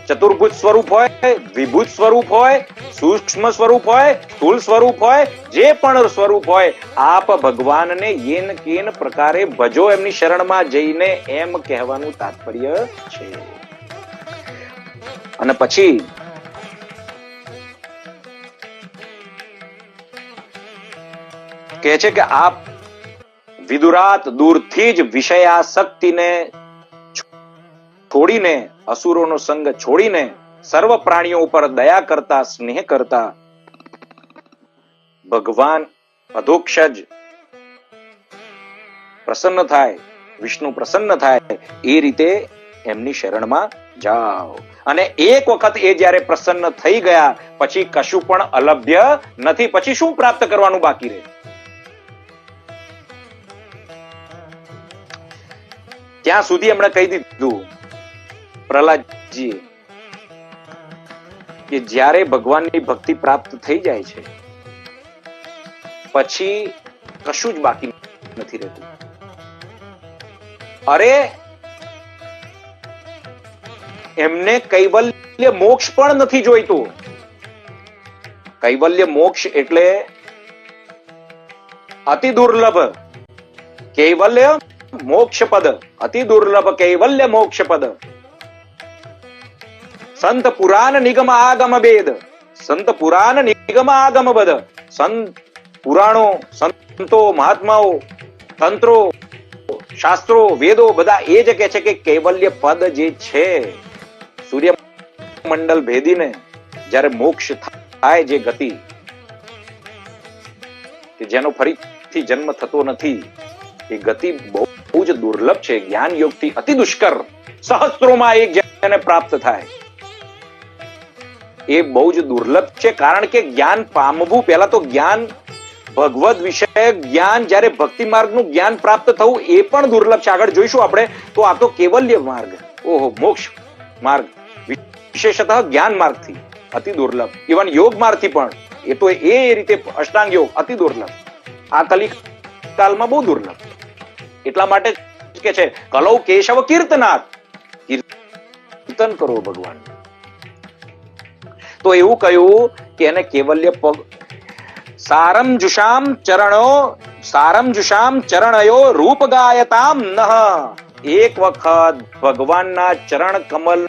ચતુર્ભુજ સ્વરૂપ હોય, વિભુજ સ્વરૂપ હોય, સૂક્ષ્મ સ્વરૂપ હોય, સ્થૂળ સ્વરૂપ હોય, જે પણ સ્વરૂપ હોય, આપ ભગવાનને યેન કેન પ્રકારે ભજો, એમની શરણમાં જઈને, એમ કહેવાનું તાત્પર્ય છે. અને પછી કહે છે કે આપ વિદુરાત દૂરથી જ વિષયાસક્તિને છોડીને, અસુરોનો સંગ છોડીને, સર્વ પ્રાણીઓ ઉપર દયા કરતા, સ્નેહ કરતા ભગવાન અધોક્ષજ પ્રસન્ન થાય, વિષ્ણુ પ્રસન્ન થાય, એ રીતે એમની શરણમાં જાઓ. અને એક વખત એ જ્યારે પ્રસન્ન થઈ ગયા પછી કશું પણ અલભ્ય નથી. પછી શું પ્રાપ્ત કરવાનું બાકી રહે? ત્યાં સુધી એમણે કહી દીધું પ્રહલાદજીએ કે જ્યારે ભગવાનની ભક્તિ પ્રાપ્ત થઈ જાય છે પછી કશું જ બાકી નથી રહેતું. અરે એમને કૈવલ્ય કૈવલ્ય મોક્ષ પણ નથી જોઈતું. કૈવલ્ય મોક્ષ એટલે અતિ દુર્લભ કૈવલ્ય મોક્ષ પદ, અતિ દુર્લભ કૈવલ્ય મોક્ષ પદ. સંત પુરાણ નિગમ આગમ વેદ, સંત પુરાણ નિગમ આગમ બદ. સંત પુરાણો, સંતો, મહાત્માઓ, તંત્રો, શાસ્ત્રો, વેદો બધા એ જ કહે છે કે કૈવલ્ય પદ જે છે, સૂર્ય મંડળ ભેદીને જ્યારે મોક્ષ થાય, જે ગતિ કે જેનો ફરીથી જન્મ થતો નથી, એ ગતિ બહુ જ દુર્લભ છે. જ્ઞાન યોગથી અતિ દુષ્કર, સહસ્ત્રોમાં એક જેને પ્રાપ્ત થાય, એ બહુ જ દુર્લભ છે. કારણ કે જ્ઞાન પામવું, પહેલા તો જ્ઞાન, ભગવદ વિષયક જ્ઞાન, જ્યારે ભક્તિ માર્ગનું જ્ઞાન પ્રાપ્ત થવું એ પણ દુર્લભ છે. આગળ જોઈશું આપણે. તો આ તો કેવલ્ય માર્ગ, ઓહો, મોક્ષ માર્ગ વિશેષતઃ જ્ઞાન માર્ગથી અતિ દુર્લભ. ઇવન યોગ માર્ગથી પણ એ તો એ રીતે અષ્ટાંગ યોગ અતિ દુર્લભ, આ કલિકાલમાં બહુ દુર્લભ. એટલા માટે કે છે કલૌ કેશવ કીર્તનાથ, કીર્તન કરો ભગવાન. તો એવું કહ્યું કે એને કેવલ્ય પગ, સારમ જુષામ ચરણો, સારમ જુષામ ચરણયો રૂપ ગાયતામ નહ. એક વખત ભગવાનના ચરણ કમલ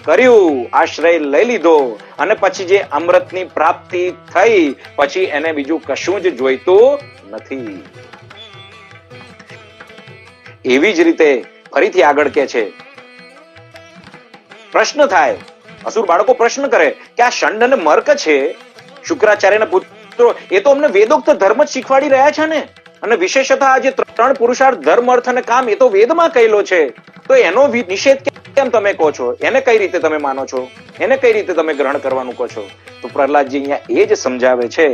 કર્યું, આશ્રય લઈ લીધો, અને પછી જે અમૃતની પ્રાપ્તિ થઈ, પછી એને બીજું કશું જ જોઈતું નથી. એવી જ રીતે ફરીથી આગળ કે છે, પ્રશ્ન થાય, અસુર બાળકો પ્રશ્ન કરે કે આ ષંડ અને મર્ક છે, શુક્રાચાર્યના પુત્રો, એ તો અમને વેદોક્ત ધર્મ જ શીખવાડી રહ્યા છે ને, અને વિશેષતઃ આ જે ત્રણ પુરુષાર્થ, ધર્મ, અર્થ અને કામ, એ તો વેદમાં કહેલો છે, તો એનો નિષેધ કેમ તમે કહો છો? એને કઈ રીતે તમે માનો છો? એને કઈ રીતે તમે ગ્રહણ કરવાનું કહો છો? તો પ્રહલાદજી અહીંયા એ જ સમજાવે છે,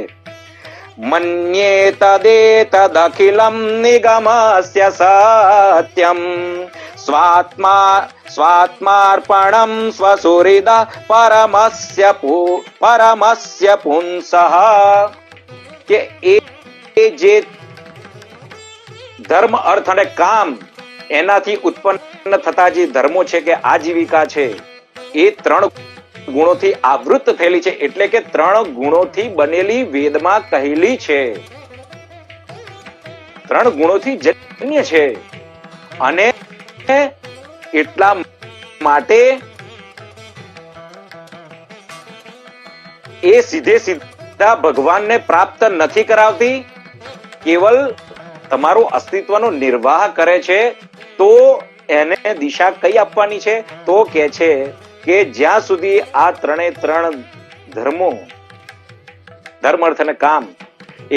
મન્યે તદેતદખિલં નિગમસ્ય સત્યમ સ્વાત્માર્પણમ સ્વસુહૃદ પરમસ્ય પુંસઃ. કે એ જે ધર્મ, અર્થ અને કામ, એનાથી ઉત્પન્ન થતા જે ધર્મો છે કે આજીવિકા છે, એ ત્રણ ગુણોથી આવૃત થયેલી છે. એટલે કે ત્રણ ગુણોથી બનેલી વેદમાં કહેલી છે, ત્રણ ગુણોથી જન્ય છે. અને એટલા માટે એ સીધે સીધા ભગવાનને પ્રાપ્ત નથી કરાવતી, કેવલ તમારો અસ્તિત્વનો નિર્વાહ કરે છે. તો એને દિશા કઈ આપવાની છે? તો કે છે કે જ્યાં સુધી આ ત્રણ ધર્મો, ધર્મ, અર્થ અને કામ,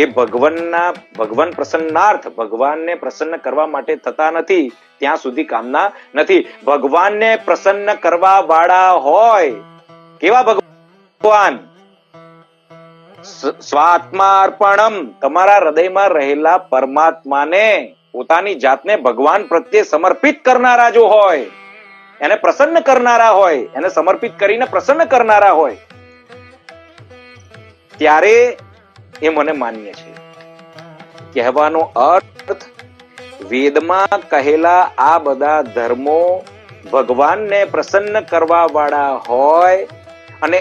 એ ભગવાન પ્રસન્નાર્થ, ભગવાનને પ્રસન્ન કરવા માટે થતા નથી, ત્યાં સુધી કામના નથી. ભગવાનને પ્રસન્ન કરવા વાળા હોય, કેવા ભગવાન? સ્વાત્માર્પણમ, તમારા હૃદયમાં રહેલા પરમાત્માને, પોતાની જાતને ભગવાન પ્રત્યે સમર્પિત કરનારા જો હોય, એને પ્રસન્ન કરનારા હોય, એને સમર્પિત કરીને પ્રસન્ન કરનારા હોય, ત્યારે એ મને માન્ય છે. કહેવાનો અર્થ, વેદમાં કહેલા આ બધા ધર્મો ભગવાનને પ્રસન્ન કરવા વાળા હોય, અને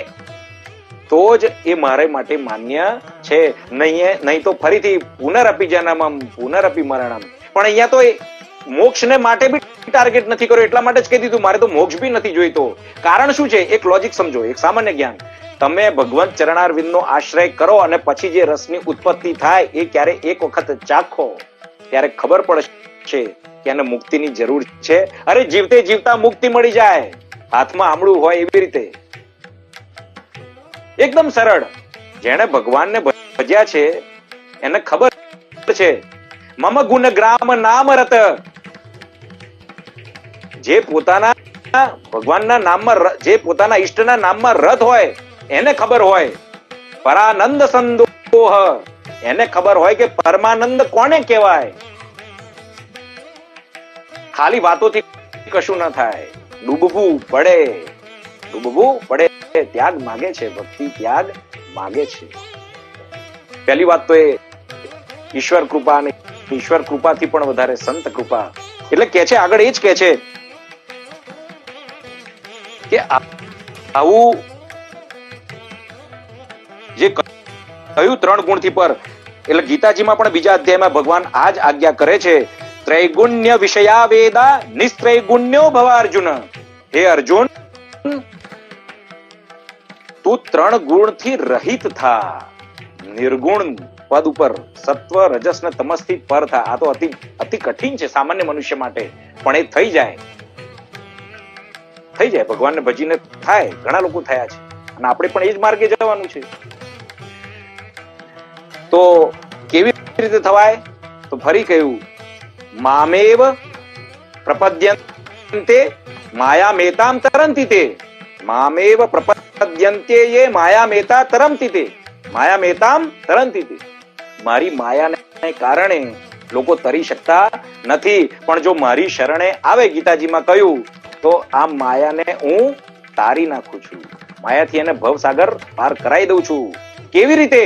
તો જ એ મારે માટે માન્ય છે. નહીં તો ફરીથી પુનરપી જન્મમ પુનરપી મરણમ. પણ અહીંયા તો મોક્ષને માટે બી ટાર્ગેટ નથી કર્યો, એટલા માટે જ કહી દીધું મારે તો મોક્ષ બી નથી જોઈતો. કારણ શું છે? એક લોજિક સમજો, એક સામાન્ય જ્ઞાન. તમે ભગવંત ચરણારવિંદનો આશ્રય કરો અને પછી જે રસની ઉત્પત્તિ થાય, એ ક્યારે એક વખત ચાખો, ત્યારે ખબર પડશે કે એને મુક્તિની જરૂર છે. અરે જીવતે જીવતા મુક્તિ મળી જાય, હાથમાં આમળું હોય એવી રીતે, એકદમ સરળ. જેણે ભગવાનને ભજ્યા છે એને ખબર છે. મમ ગુણ ગ્રામ નામ રત, જે પોતાના ભગવાનના નામમાં, જે પોતાના ઈષ્ટના નામમાં રત હોય, એને ખબર હોય. પરાનંદ સંદોહ, એને ખબર હોય કે પરમાનંદ કોને કહેવાય. ખાલી વાતોથી કશું ન થાય, ડૂબવું પડે, ડૂબવું પડે. ત્યાગ માગે છે, ભક્તિ ત્યાગ માગે છે. પહેલી વાત તો એ ઈશ્વર કૃપા, અને ઈશ્વર કૃપાથી પણ વધારે સંત કૃપા. એટલે કે છે આગળ, એ જ કે છે કે આવું જે કહ્યું 3 ગુણથી પર, એટલે ગીતાજીમાં પણ બીજા અધ્યાયમાં ભગવાન આ જ આજ્ઞા કરે છે, ત્રૈગુણ્ય વિષયા વેદા નિસ્ત્રૈગુણ્યો ભવ અર્જુન. હે અર્જુન, તું 3 ગુણથી રહિત થા, નિર્ગુણ પદ ઉપર સત્વ રજસ ને તમસ થી પર થા. આ તો અતિ કઠિન છે સામાન્ય મનુષ્ય માટે, પણ એ થઈ જાય ભગવાનને ભજીને થાય. ઘણા લોકો થયા છે અને આપણે પણ એ જ માર્ગે જવાનું છે. તો કેવી રીતે થવાય? તો ફરી કહ્યું, મામેવ પ્રપદ્યન્તે માયા મેતામ તરંતિ તે. મામેવ પ્રપદ્યન્તે યે માયા મેતા તરંતિ તે. માયા મેતામ તરંતિ તે. મારી માયાને કારણે લોકો તરી શકતા નથી, પણ જો મારી શરણે આવે, ગીતાજીમાં કહ્યું, તો આ માયાને હું તારી નાખું છું, માયાથી એને ભવસાગર પાર કરાઈ દઉં છું. કેવી રીતે?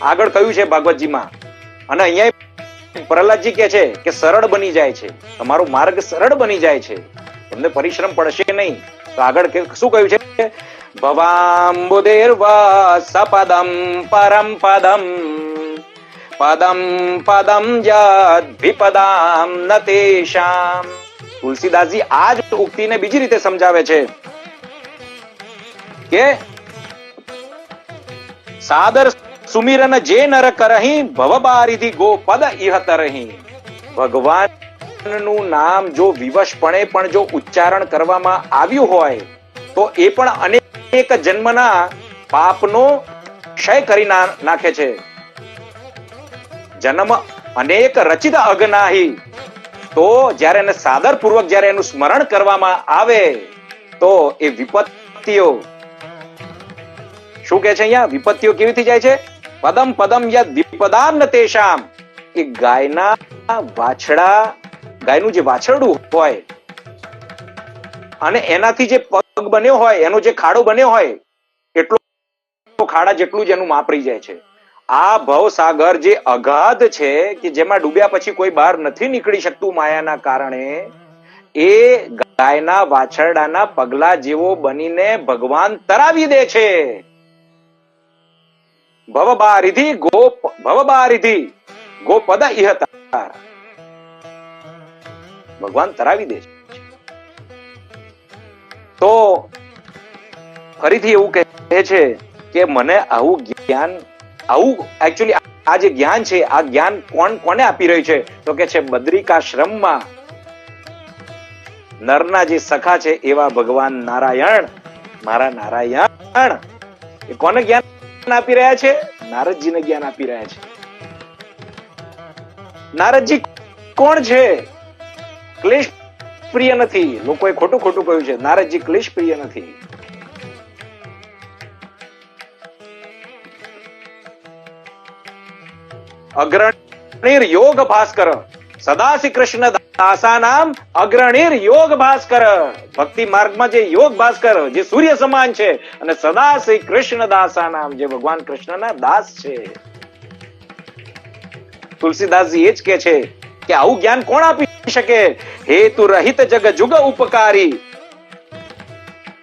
આગળ કહ્યું છે ભાગવતજીમાં, અને અહીંયા પ્રહલાદજી કહે છે કે સરળ બની જાય છે, તમારો માર્ગ સરળ બની જાય છે, તમને પરિશ્રમ પડશે નહીં. તો આગળ શું કહ્યું છે? ભવાંબુદેર્વા સપદમ પરમ પદમ પદમ પદમ યદ્વિપદામ નતેષામ. તુલસીદાસજી આ જ ઉક્તિને બીજી રીતે સમજાવે છે કે સાદર સુમિરન જે નર કરહી ભવબારીથી ગોપદ ઇહતરહી. ભગવાનનું નામ જો વિવશપણે પણ જો ઉચ્ચારણ કરવામાં આવ્યું હોય તો એ પણ અનેક જન્મના પાપનો ક્ષય કરી નાખે છે. જન્મ અનેક રચિત અગનાહી. તો જ્યારે એને સાદર પૂર્વક જ્યારે એનું સ્મરણ કરવામાં આવે તો એ વિપત્તિઓ, શું કહે છે અહીંયા? વિપત્તિઓ કેવી થઈ જાય છે? પદમ પદમ યદ વિપદામ નતેષામ. એ ગાયના વાછડા, ગાયનું જે વાછરડું હોય અને એનાથી જે પગ બન્યો હોય, એનો જે ખાડો બન્યો હોય, એટલો ખાડા જેટલું જ એનું માપ રહી જાય છે. આ ભવસાગર જે અગાધ છે કે જેમાં ડૂબ્યા પછી કોઈ બહાર નથી નીકળી શકતું માયાના કારણે, એ ગાયના વાછરડાના પગલા જેવો બનીને ભગવાન તરાવી દે છે. ભવબારિધિ ગોપદ ઇહતાર. ભગવાન તરાવી દે છે. તો ફરીથી એવું કહે છે કે મને આવું જ્ઞાન, આવું એકચ્યુઅલી આ જે જ્ઞાન છે, આ જ્ઞાન કોને આપી રહ્યું છે? તો કે છે બદ્રિકાશ્રમમાં નરના જે સખા છે એવા ભગવાન નારાયણ, મારા નારાયણ. એ કોને જ્ઞાન આપી રહ્યા છે? નારદજીને જ્ઞાન આપી રહ્યા છે. નારદજી કોણ છે? ક્લેશ પ્રિય નથી. લોકોએ ખોટું કહ્યું છે, નારદજી ક્લેશ પ્રિય નથી. અગ્રણીર યોગ ભાસ્કર, સદા શ્રી કૃષ્ણ દાસાનામ અગ્રણીર યોગ ભાસ્કર. ભક્તિ માર્ગમાં જે યોગ ભાસ્કર, જે સૂર્ય સમાન છે, અને સદા શ્રી કૃષ્ણ દાસાનામ, જે ભગવાન કૃષ્ણના દાસ છે. તુલસીદાસજી એ જ કે છે કે આવું જ્ઞાન કોણ આપી શકે? હેતુ રહિત જગ જુગ ઉપકારી,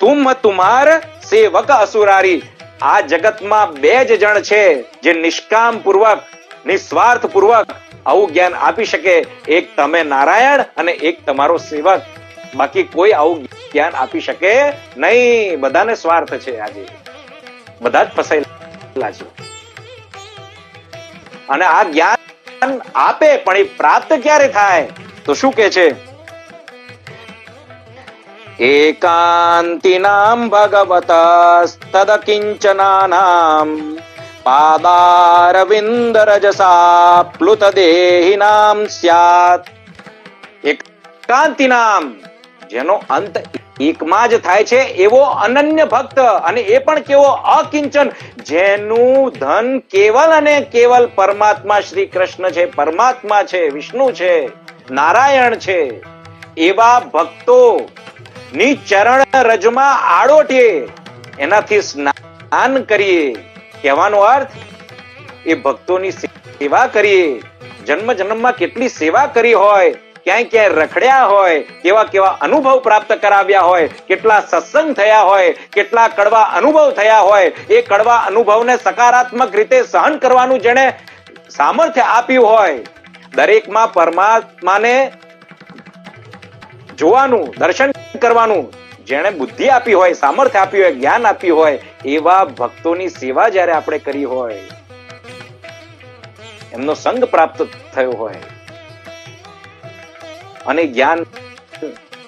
તુમ તુમાર સેવક અસુરારી. આ જગતમાં બે જ જણ છે જે નિષ્કામ પૂર્વક, નિસ્વાર્થ પૂર્વક આવું જ્ઞાન આપી શકે. એક તમે નારાયણ અને એક તમારો સેવક. બાકી કોઈ આવું જ્ઞાન આપી શકે નહીં. બધાને સ્વાર્થ છે. આજે બધા જ ફસાયેલા છે. અને આ જ્ઞાન આપે પણ એ પ્રાપ્ત ક્યારે થાય? તો શું કે છે? એકાંતિનામ ભગવતસ્તદ કિંચનાનામ પાદારવિંદ રજસા પ્લુત દેહિનામ સ્યાત. એકાંતિનામ, જેનો અંત એકમાં જ થાય છે એવો અનન્ય ભક્ત, અને એ પણ કેવો? અકિંચન, જેનું ધન કેવલ અને કેવલ પરમાત્મા શ્રી કૃષ્ણ છે, પરમાત્મા છે, વિષ્ણુ છે, નારાયણ છે. એવા ભક્તો ની ચરણ રજમાં આડોટીએ, એનાથી સ્નાન કરીએ. કહેવાનો અર્થ, એ ભક્તોની સેવા કરીએ. જન્મ જન્મમાં કેટલી સેવા કરી હોય ક્યાંય ક્યાંય રખડ્યા હોય, કેવા કેવા અનુભવ પ્રાપ્ત કરાવ્યા હોય, કેટલા સત્સંગ થયા હોય, કેટલા કડવા અનુભવ થયા હોય, એ કડવા અનુભવને સકારાત્મક રીતે સહન કરવાનું જેણે સામર્થ્ય આપ્યું હોય, દરેકમાં પરમાત્માને જોવાનું, દર્શન કરવાનું જેણે બુદ્ધિ આપી હોય, સામર્થ્ય આપ્યું હોય, જ્ઞાન આપ્યું હોય, એવા ભક્તોની સેવા જ્યારે આપણે કરી હોય, એમનો સંગ પ્રાપ્ત થયો હોય અને જ્ઞાન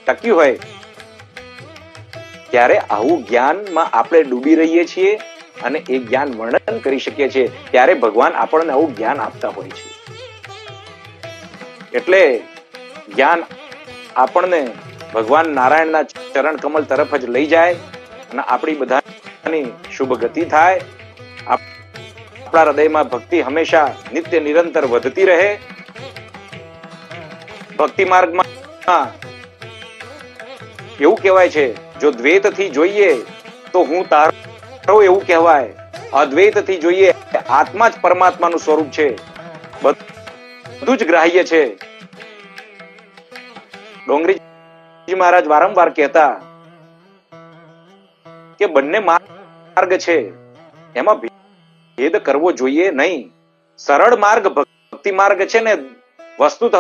ટક્યું હોય, ત્યારે આવું જ્ઞાનમાં આપણે ડૂબી રહીએ છીએ અને એ જ્ઞાન વર્ણન કરી શકીએ છીએ, ત્યારે ભગવાન આપણને આવું જ્ઞાન આપતા હોય છે. એટલે જ્ઞાન આપણને ભગવાન નારાયણના ચરણ કમલ તરફ જ લઈ જાય અને આપણી બધાની શુભ ગતિ થાય. આપણા હૃદયમાં ભક્તિ હંમેશા નિત્ય નિરંતર વધતી રહે. ભક્તિ માર્ગમાં એવું કહેવાય છે, જો દ્વૈતથી જોઈએ તો હું તારો એવું કહેવાય, અદ્વૈતથી જોઈએ આત્મા જ પરમાત્માનું સ્વરૂપ છે, બધું જ ગ્રાહ્ય છે. ડોંગરીજી મહારાજ વારંવાર કહેતા કે બંને માર્ગ છે, એમાં ભેદ કરવો જોઈએ નહીં. સરળ માર્ગ ભક્તિ માર્ગ છે ને, વસ્તુતઃ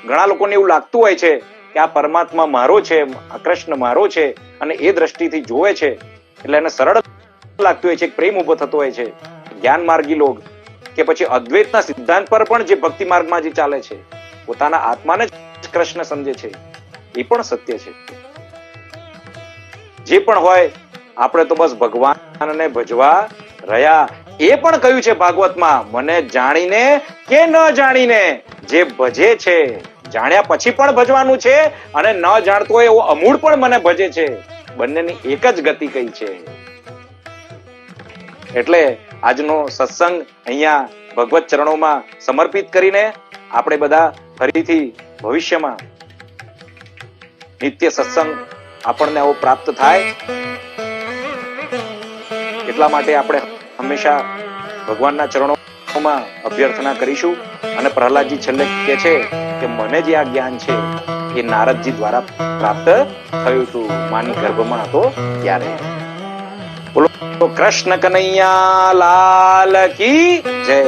ઘણા લોકોને એવું લાગતું હોય છે કે આ પરમાત્મા મારો છે, આ કૃષ્ણ મારો છે, અને એ દ્રષ્ટિથી જોવે છે એટલે એને સરળ લાગતું હોય છે, પ્રેમ ઉભો થતો હોય છે. જ્ઞાન માર્ગી લોક કે પછી અદ્વૈતના સિદ્ધાંત પર પણ જે ભક્તિ માર્ગમાં જે ચાલે છે, પોતાના આત્માને જ કૃષ્ણ સમજે છે, એ પણ સત્ય છે. જે પણ હોય, આપણે તો બસ ભગવાનને ભજવા રહ્યા. એ પણ કહ્યું છે ભાગવતમાં, મને જાણીને કે ન જાણીને જે ભજે છે, જાણ્યા પછી પણ ભજવાનું છે અને ન જાણતો હોય એવો અમૂળ પણ મને ભજે છે, બંનેની એક જ ગતિ કઈ છે. એટલે આજનો સત્સંગ અહીંયા ભગવત ચરણોમાં સમર્પિત કરીને આપણે બધા ફરીથી ભવિષ્યમાં નિત્ય સત્સંગ આપણને આવો પ્રાપ્ત થાય એટલા માટે આપણે હંમેશા ભગવાનના ચરણોમાં અભ્યર્થના કરીશું. અને પ્રહલાદજી છેલ્લે કહે છે કે મને જે આ જ્ઞાન છે એ નારદજી દ્વારા પ્રાપ્ત થયું હતું, માની ગર્ભમાં હતો ત્યારે. બોલો કૃષ્ણ કનૈયા લાલ કી જય.